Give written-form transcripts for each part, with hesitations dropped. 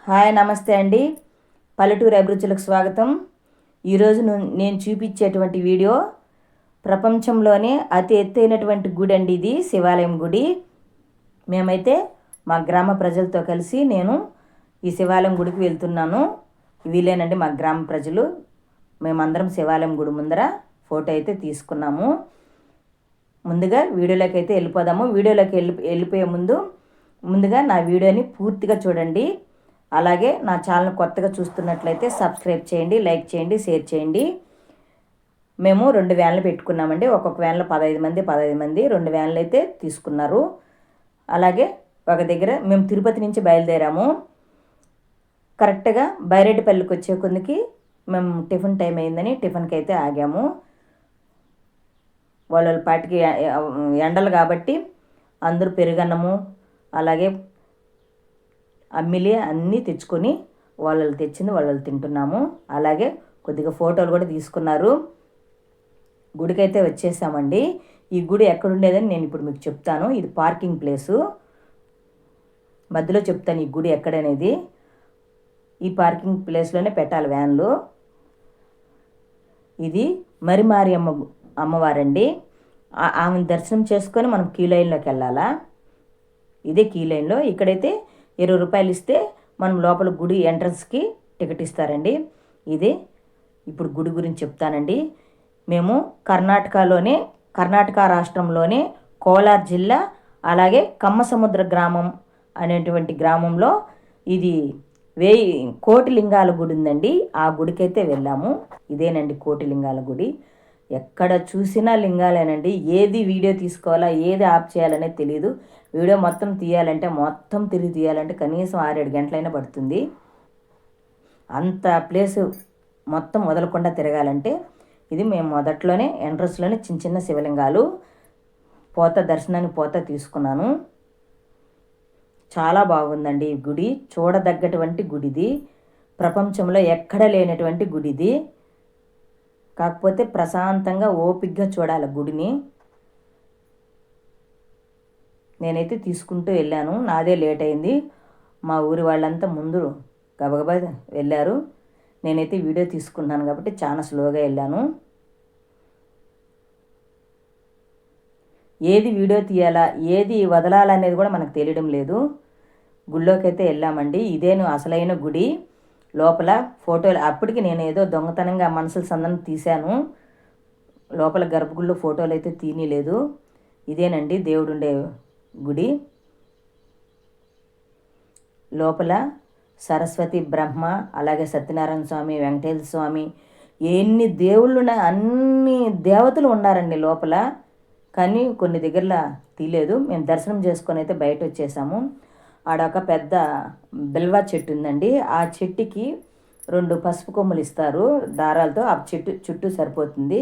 Hi నమస్తే అండి. పల్లెటూరు అభిరుచులకు స్వాగతం. ఈరోజు నేను చూపించేటువంటి వీడియో ప్రపంచంలోనే అతి ఎత్తైనటువంటి గుడి అండి. ఇది శివాలయం గుడి. మేమైతే మా గ్రామ ప్రజలతో కలిసి నేను ఈ శివాలయం గుడికి వెళ్తున్నాను. వీలేనండి మా గ్రామ ప్రజలు. మేమందరం శివాలయం గుడి ముందర ఫోటో అయితే తీసుకున్నాము. ముందుగా వీడియోలోకి అయితే వెళ్ళిపోదాము. వీడియోలోకి వెళ్ళిపోయే ముందుగా నా వీడియోని పూర్తిగా చూడండి. అలాగే నా ఛానల్ కొత్తగా చూస్తున్నట్లయితే సబ్స్క్రైబ్ చేయండి, లైక్ చేయండి, షేర్ చేయండి. మేము 2 వ్యాన్లు పెట్టుకున్నామండి. ఒక్కొక్క వ్యాన్లో 15 మంది 2 వ్యాన్లు అయితే తీసుకున్నారు. అలాగే ఒక దగ్గర మేము తిరుపతి నుంచి బయలుదేరాము. కరెక్ట్గా బైరెడ్డిపల్లికి వచ్చే కొందికి మేము టిఫిన్ టైం అయిందని టిఫిన్కి అయితే ఆగాము. వాళ్ళ పాటికి ఎండలు కాబట్టి అందరూ పెరుగన్నము అలాగే అమ్మిలి అన్నీ తెచ్చుకొని వాళ్ళు తెచ్చింది వాళ్ళు తింటున్నాము. అలాగే కొద్దిగా ఫోటోలు కూడా తీసుకున్నారు. గుడికైతే వచ్చేసామండి. ఈ గుడి ఎక్కడుండేదని నేను ఇప్పుడు మీకు చెప్తాను. ఇది పార్కింగ్ ప్లేసు. మధ్యలో చెప్తాను ఈ గుడి ఎక్కడనేది. ఈ పార్కింగ్ ప్లేస్లోనే పెట్టాలి వ్యాన్లు. ఇది మరిమారి అమ్మవారండి. ఆమెను దర్శనం చేసుకొని మనం క్యూ లైన్లోకి వెళ్ళాలా. ఇదే క్యూ లైన్లో. ఇక్కడైతే 20 రూపాయలు ఇస్తే మనం లోపల గుడి ఎంట్రన్స్కి టికెట్ ఇస్తారండి. ఇదే ఇప్పుడు గుడి గురించి చెప్తానండి. మేము కర్ణాటక రాష్ట్రంలోనే కోలార్ జిల్లా అలాగే కమ్మసముద్ర గ్రామం అనేటువంటి గ్రామంలో ఇది కోటి లింగాల గుడి ఉందండి. ఆ గుడికైతే వెళ్ళాము. ఇదేనండి కోటి లింగాల గుడి. ఎక్కడ చూసినా లింగాలేనండి. ఏది వీడియో తీసుకోవాలా ఏది ఆఫ్ చేయాలనేది తెలియదు. వీడియో మొత్తం తిరిగి తీయాలంటే కనీసం 6-7 గంటలైనా పడుతుంది. అంత ప్లేసు మొత్తం వదలకుండా తిరగాలంటే ఇది మేము మొదట్లోనే ఎంట్రన్స్లోనే చిన్న చిన్న శివలింగాలు దర్శనానికి తీసుకున్నాను. చాలా బాగుందండి ఈ గుడి. చూడదగ్గటువంటి గుడిది. ప్రపంచంలో ఎక్కడ లేనటువంటి గుడిది. కాకపోతే ప్రశాంతంగా ఓపికగా చూడాలి గుడిని. నేనైతే తీసుకుంటూ వెళ్ళాను. నాదే లేట్ అయింది. మా ఊరి వాళ్ళంతా ముందు గబగబా వెళ్ళారు. నేనైతే వీడియో తీసుకున్నాను కాబట్టి చాలా స్లోగా వెళ్ళాను. ఏది వీడియో తీయాలా ఏది వదలాలనేది కూడా మనకు తెలియడం లేదు. గుళ్ళోకి అయితే వెళ్ళామండి. ఇదేను అసలైన గుడి. లోపల ఫోటోలు అప్పటికి నేను ఏదో దొంగతనంగా మనసుల సందనం తీశాను. లోపల గర్భగుడిలో ఫోటోలు అయితే తీయలేదు. ఇదేనండి దేవుడుండే గుడి. లోపల సరస్వతి బ్రహ్మ అలాగే సత్యనారాయణ స్వామి వెంకటేశ్వర స్వామి ఎన్ని దేవుళ్ళు అన్ని దేవతలు ఉన్నారండి లోపల. కానీ కొన్ని దగ్గరలో తీయలేదు. మేము దర్శనం చేసుకొని అయితే బయట వచ్చేసాము. ఆడొక పెద్ద బిల్వ చెట్టు ఉందండి. ఆ చెట్టుకి 2 పసుపు కొమ్ములు ఇస్తారు దారాలతో. ఆ చెట్టు చుట్టూ సరిపోతుంది.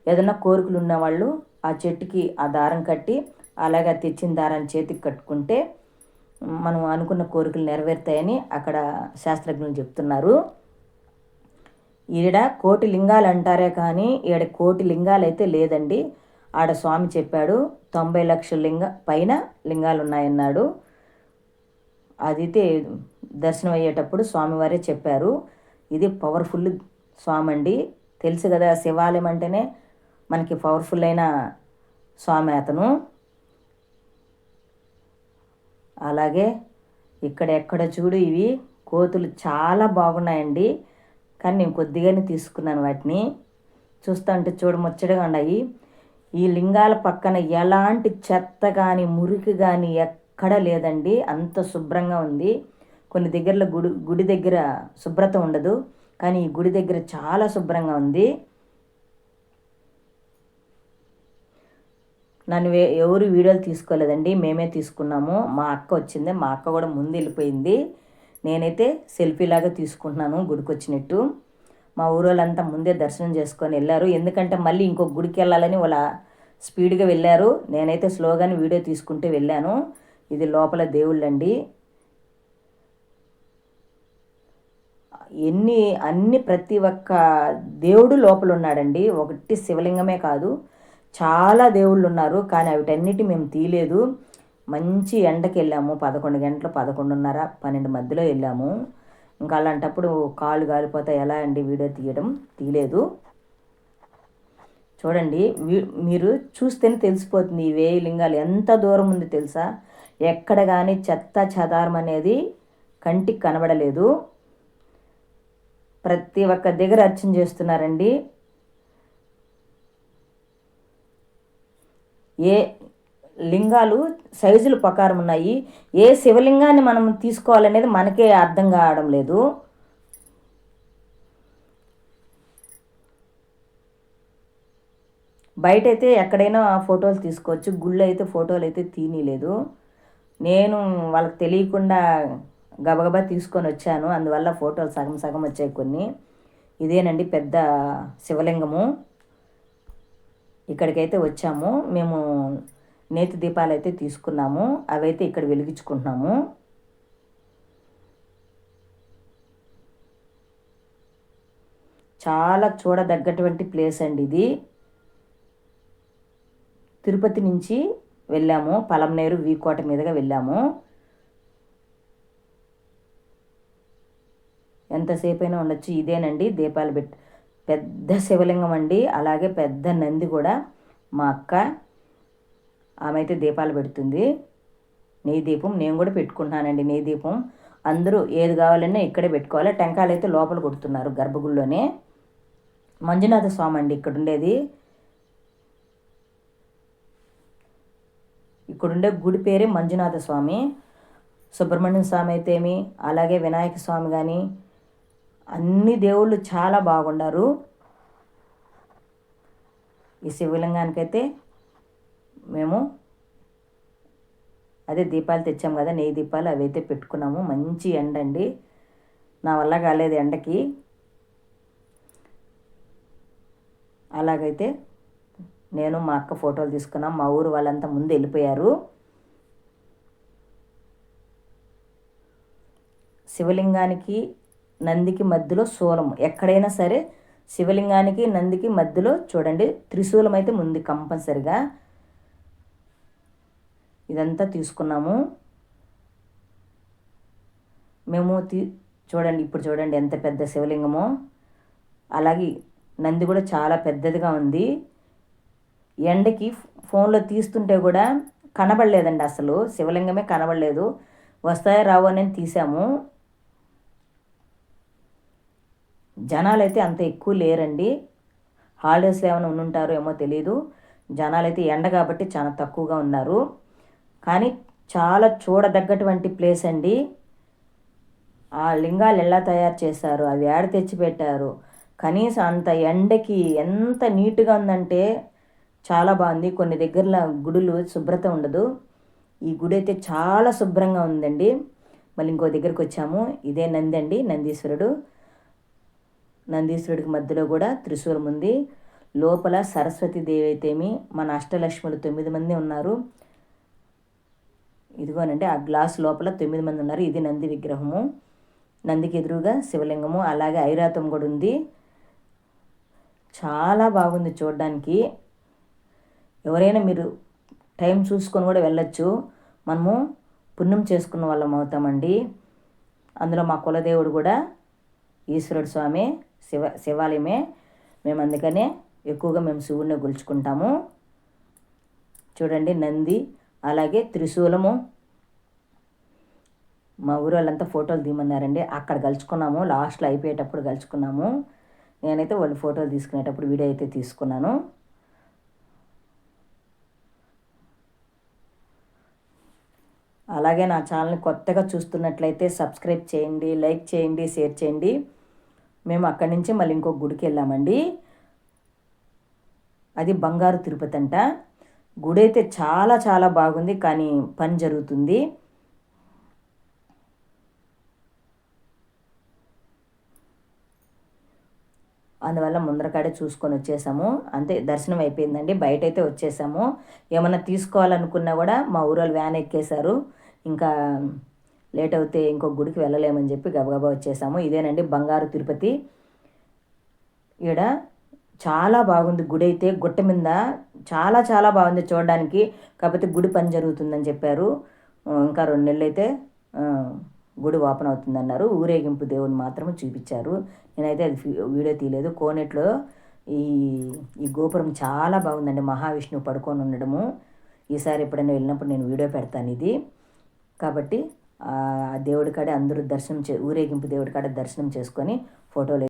ఏదైనా కోరికలు ఉన్నవాళ్ళు ఆ చెట్టుకి ఆ దారం కట్టి అలాగే తెచ్చిన దారాన్ని చేతికి కట్టుకుంటే మనం అనుకున్న కోరికలు నెరవేరుతాయని అక్కడ శాస్త్రజ్ఞులు చెప్తున్నారు. ఈడ కోటి లింగాలు అంటారే కానీ ఈడ కోటి లింగాలు అయితే లేదండి. ఆడ స్వామి చెప్పాడు 90 లక్షల పైన లింగాలు ఉన్నాయన్నాడు. అదైతే దర్శనం అయ్యేటప్పుడు స్వామివారే చెప్పారు. ఇది పవర్ఫుల్ స్వామి అండి. తెలుసు కదా శివాలయం అంటేనే మనకి పవర్ఫుల్ అయిన స్వామి అతను. అలాగే ఎక్కడ చూడు ఇవి కోతులు చాలా బాగున్నాయండి. కానీ నేను కొద్దిగానే తీసుకున్నాను వాటిని. చూస్తూ ఉంటే ముచ్చటగా ఉన్నాయి. ఈ లింగాల పక్కన ఎలాంటి చెత్త కానీ మురికి కానీ ఎక్కడ లేదండి. అంత శుభ్రంగా ఉంది. కొన్ని దగ్గరలో గుడి దగ్గర శుభ్రత ఉండదు. కానీ ఈ గుడి దగ్గర చాలా శుభ్రంగా ఉంది. నన్ను ఎవరు వీడియోలు తీసుకోలేదండి. మేమే తీసుకున్నాము. మా అక్క వచ్చింది. మా అక్క కూడా ముందు వెళ్ళిపోయింది. నేనైతే సెల్ఫీలాగా తీసుకుంటున్నాను గుడికి వచ్చినట్టు. మా ఊరోళ్ళంతా ముందే దర్శనం చేసుకొని వెళ్ళారు. ఎందుకంటే మళ్ళీ ఇంకొక గుడికి వెళ్ళాలని వాళ్ళ స్పీడ్గా వెళ్ళారు. నేనైతే స్లోగానే వీడియో తీసుకుంటూ వెళ్ళాను. ఇది లోపల దేవుళ్ళండి. అన్ని ప్రతి ఒక్క దేవుడు లోపల ఉన్నాడండి. ఒకటి శివలింగమే కాదు చాలా దేవుళ్ళు ఉన్నారు. కానీ వీటన్నిటి మేము తీయలేదు. మంచి ఎండకి వెళ్ళాము. 11 గంటలు 11:30 12 మధ్యలో వెళ్ళాము. ఇంకా అలాంటప్పుడు కాళ్ళు కాలిపోతాయి, ఎలా అండి వీడియో తీయలేదు. చూడండి, మీరు చూస్తేనే తెలిసిపోతుంది ఈ వేయి లింగాలు ఎంత దూరం ఉంది తెలుసా. ఎక్కడ కానీ చెత్త చెదారం అనేది కంటికి కనబడలేదు. ప్రతి ఒక్క దగ్గర అర్చన చేస్తున్నారండి. ఏ లింగాలు సైజుల ప్రకారం ఉన్నాయి. ఏ శివలింగాన్ని మనం తీసుకోవాలనేది మనకే అర్థం కావడం లేదు. బయట అయితే ఎక్కడైనా ఫోటోలు తీసుకోవచ్చు, గుళ్ళు అయితే ఫోటోలు అయితే తీయలేదు. నేను వాళ్ళకి తెలియకుండా గబగబా తీసుకొని వచ్చాను, అందువల్ల ఫోటోలు సగం సగం వచ్చాయి కొన్ని. ఇదేనండి పెద్ద శివలింగము. ఇక్కడికైతే వచ్చాము మేము, నేతి దీపాలు అయితే తీసుకున్నాము, అవైతే ఇక్కడ వెలిగించుకుంటున్నాము. చాలా చూడదగ్గటువంటి ప్లేస్ అండి ఇది. తిరుపతి నుంచి వెళ్ళాము, పలమనేరు వీకోట మీదుగా వెళ్ళాము. ఎంతసేపు అయినా ఉండొచ్చు. ఇదేనండి దీపాలు పెద్ద శివలింగం అండి. అలాగే పెద్ద నంది కూడా. మా అక్క ఆమె అయితే దీపాలు పెడుతుంది, నెయ్యి దీపం. నేను కూడా పెట్టుకుంటున్నానండి నెయ్యి దీపం. అందరూ ఏది కావాలన్నా ఇక్కడే పెట్టుకోవాలి. టెంకాయలు అయితే లోపల కొడుతున్నారు గర్భగుడిలోనే. మంజునాథ స్వామి అండి ఇక్కడ ఉండేది. ఇక్కడుండే గుడి పేరే మంజునాథ స్వామి. సుబ్రహ్మణ్యం స్వామి అయితే ఏమి, అలాగే వినాయక స్వామి కానీ, అన్ని దేవుళ్ళు చాలా బాగుండారు. ఈ శివలింగానికైతే మేము అదే దీపాలు తెచ్చాము కదా, నెయ్యి దీపాలు, అవి అయితే పెట్టుకున్నాము. మంచి ఎండ అండి, నా వల్ల కాలేదు ఎండకి. అలాగైతే నేను మా అక్క ఫోటోలు తీసుకున్నాం. మా ఊరు వాళ్ళంతా ముందు వెళ్ళిపోయారు. శివలింగానికి నందికి మధ్యలో శూలం. ఎక్కడైనా సరే శివలింగానికి నందికి మధ్యలో చూడండి త్రిశూలం అయితే ముందు కంపల్సరిగా. ఇదంతా తీసుకున్నాము మేము. చూడండి ఇప్పుడు చూడండి ఎంత పెద్ద శివలింగమో. అలాగే నంది కూడా చాలా పెద్దదిగా ఉంది. ఎండకి ఫోన్లో తీస్తుంటే కూడా కనబడలేదండి, అసలు శివలింగమే కనబడలేదు. వస్తాయో రావో అని తీసాము. జనాలు అయితే అంత ఎక్కువ లేరండి, హాలిడేస్లో ఏమైనా ఉండుంటారో ఏమో తెలియదు. జనాలు అయితే ఎండ కాబట్టి చాలా తక్కువగా ఉన్నారు. కానీ చాలా చూడదగ్గటువంటి ప్లేస్ అండి. ఆ లింగాలు ఎలా తయారు చేశారు, అవి ఏడ తెచ్చి పెట్టారు. కనీసం అంత ఎండకి ఎంత నీట్గా ఉందంటే చాలా బాగుంది. కొన్ని దగ్గరలో గుడులు శుభ్రత ఉండదు, ఈ గుడి అయితే చాలా శుభ్రంగా ఉందండి. మళ్ళీ ఇంకో దగ్గరికి వచ్చాము. ఇదే నంది అండి, నందీశ్వరుడు. నందీశ్వరుడికి మధ్యలో కూడా త్రిశూలం ఉంది. లోపల సరస్వతీదేవి అయితేమి, మన అష్టలక్ష్ములు 9 మంది ఉన్నారు. ఇదిగోనండి ఆ గ్లాస్ లోపల 9 మంది ఉన్నారు. ఇది నంది విగ్రహము. నందికి ఎదురుగా శివలింగము, అలాగే ఐరాతం కూడా ఉంది. చాలా బాగుంది చూడడానికి. ఎవరైనా మీరు టైం చూసుకొని కూడా వెళ్ళొచ్చు. మనము పుణ్యం చేసుకున్న వాళ్ళం అవుతామండి. అందులో మా కులదేవుడు కూడా ఈశ్వరుడు స్వామి, శివాలయమే. మేము అందుకనే ఎక్కువగా మేము శివుడిని కొలుచుకుంటాము. చూడండి నంది, అలాగే త్రిశూలము. మా ఊరు వాళ్ళంతా ఫోటోలు తీయమన్నారండి, అక్కడ కలుసుకున్నాము. లాస్ట్లో అయిపోయేటప్పుడు కలుసుకున్నాము. నేనైతే వాళ్ళు ఫోటోలు తీసుకునేటప్పుడు వీడియో అయితే తీసుకున్నాను. అలాగే నా ఛానల్ని కొత్తగా చూస్తున్నట్లయితే సబ్స్క్రైబ్ చేయండి, లైక్ చేయండి, షేర్ చేయండి. మేము అక్కడి నుంచి మళ్ళీ ఇంకో గుడికి వెళ్ళామండి. అది బంగారు తిరుపతి అంట. గుడి అయితే చాలా చాలా బాగుంది, కానీ పని జరుగుతుంది. అందువల్ల ముందరకాడే చూసుకొని వచ్చేసాము. అంతే, దర్శనం అయిపోయిందండి. బయట అయితే వచ్చేసాము. ఏమన్నా తీసుకోవాలనుకున్నా కూడా మా ఊరోళ్ళు వ్యాన్ ఎక్కేశారు. ఇంకా లేట్ అవుతే ఇంకో గుడికి వెళ్ళలేమని చెప్పి గబగబా వచ్చేసాము. ఇదేనండి బంగారు తిరుపతి. ఈడ చాలా బాగుంది గుడి అయితే. గుట్ట మీద చాలా చాలా బాగుంది చూడడానికి. కాకపోతే గుడి పని జరుగుతుందని చెప్పారు. ఇంకా 2 నెలలు అయితే గుడి ఓపెన్ అవుతుందన్నారు. ఊరేగింపు దేవుని మాత్రం చూపించారు. నేనైతే అది వీడియో తీయలేదు. కోనేట్లో ఈ ఈ గోపురం చాలా బాగుందండి. మహావిష్ణువు పడుకొని ఉండడము. ఈసారి ఎప్పుడైనా వెళ్ళినప్పుడు నేను వీడియో పెడతాను ఇది. కాబట్టి ఆ దేవుడి కాడ అందరూ ఊరేగింపు దేవుడి కాడ దర్శనం చేసుకొని ఫోటోలు